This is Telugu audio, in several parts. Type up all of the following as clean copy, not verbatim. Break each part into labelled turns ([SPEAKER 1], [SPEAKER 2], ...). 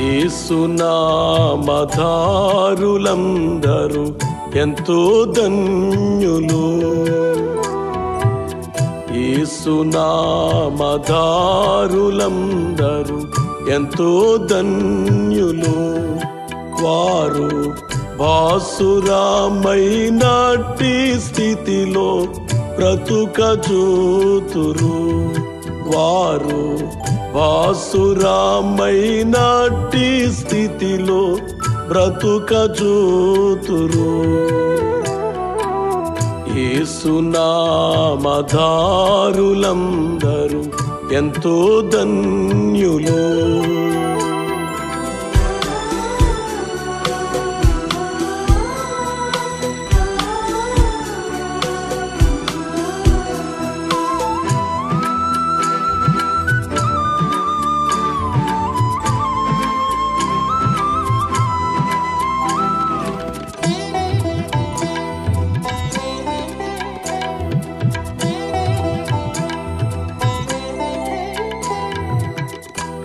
[SPEAKER 1] యేసునామధారులందరూ ఎంతో ధన్యులు. యేసునామధారులందరూ ఎంతో ధన్యులు. వారు భాసురమైనట్టి స్థితిలో బ్రతుకజూతురు. వారు భాసురమైనట్టి స్థితిలో బ్రతుకజూతురు. యేసునామధారులందరూ ఎంతో ధన్యులు.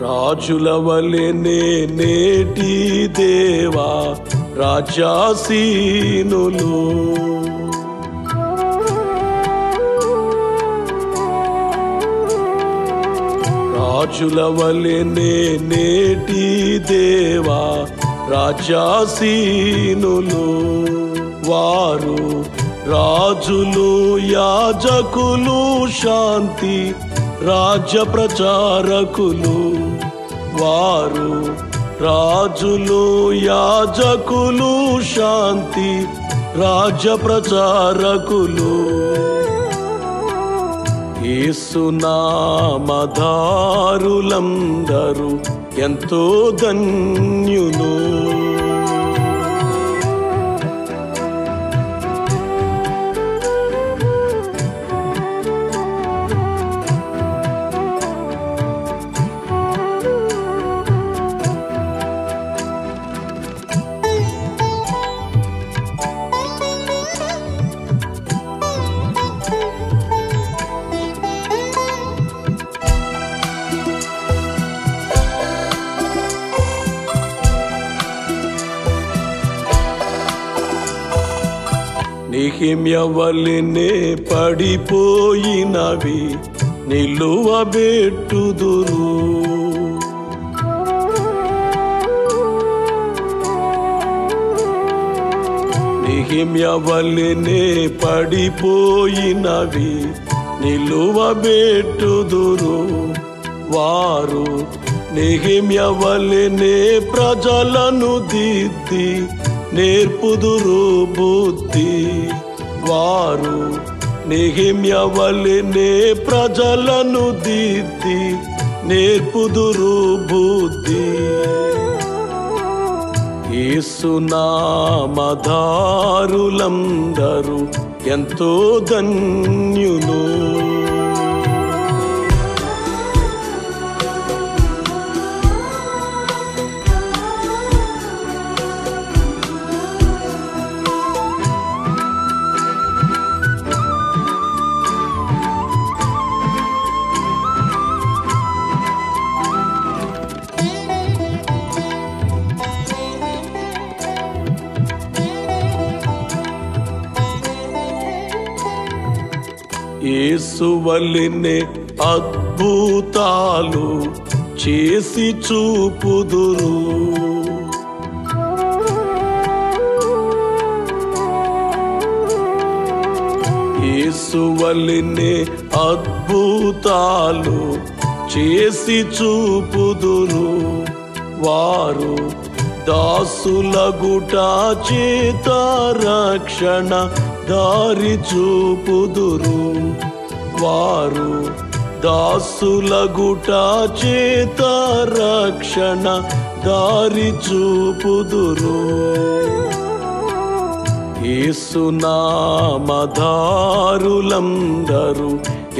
[SPEAKER 1] రాజుల వలెనే నేటి దేవా రాజాసీనులు. రాజుల వలెనే నేటి దేవా రాజాసీనులు. వారు రాజులు యాజకులు శాంతి రాజ్య ప్రచారకులు. వారు రాజులు యాజకులు శాంతి రాజ్య ప్రచారకులు. యేసునామధారులందరూ ఎంతో ధన్యులు. నెహెమ్య వలెనే పడిపోయినవి నిలువబెట్టుదురు. నెహెమ్య వలెనే పడిపోయినవి నిలువబెట్టుదురు. వారు నెహెమ్య వలెనే ప్రజలను దిద్ది నేర్పుదురు బుద్ధి. వారు నెహెమ్య వలెనే ప్రజలను దిద్ది నేర్పుదురు బుద్ధి. యేసునామధారులందరూ ఎంతో ధన్యులు. యేసు వలెనే అద్భుతాలు చేసి చూపుదురు. యేసు వలెనే అద్భుతాలు చేసి చూపుదురు. వారు దాసులగుట చేత రక్షణ దారి చూపుదురు. వారు దాసులగుట చేత రక్షణ దారి చూపుదురు. యేసునామధారులందరూ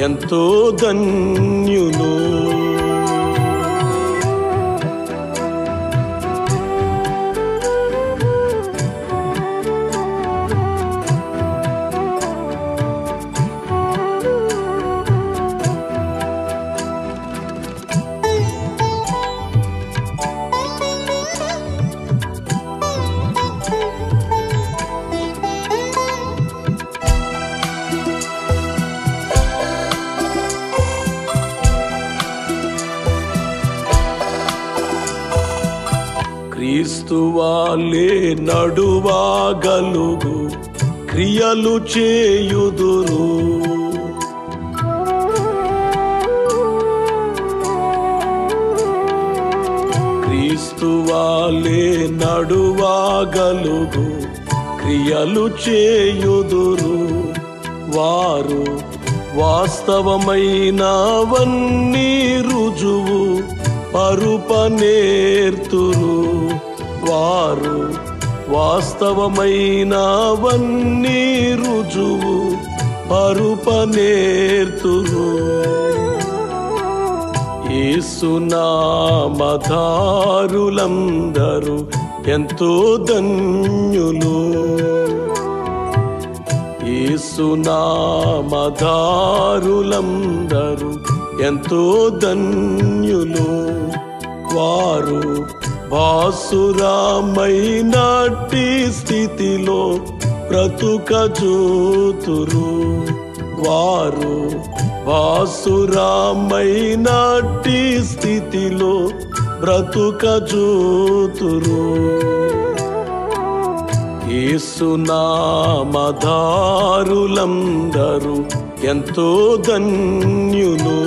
[SPEAKER 1] ఎంతో ధన్యులు. క్రీస్తువాలే నడువాగలుగు క్రియలు చేయుదురు. క్రీస్తువాలే నడువాగలుగు క్రియలు చేయుదురు. వారు వాస్తవమైనవన్నీ రుజువు పరుపనేర్తురు. వారు వాస్తవమైనవన్నీ రుజువు పరుపనేర్తురు. యేసునామధారులందరూ ఎంతో ధన్యులు. యేసునామధారులందరూ ఎంతో ధన్యులు. వారు భాసురమైనట్టి స్థితిలో బ్రతుకజూతురు. వారు భాసురమైనట్టి స్థితిలో బ్రతుకజూతురు. యేసునామధారులందరూ ఎంతో ధన్యులు.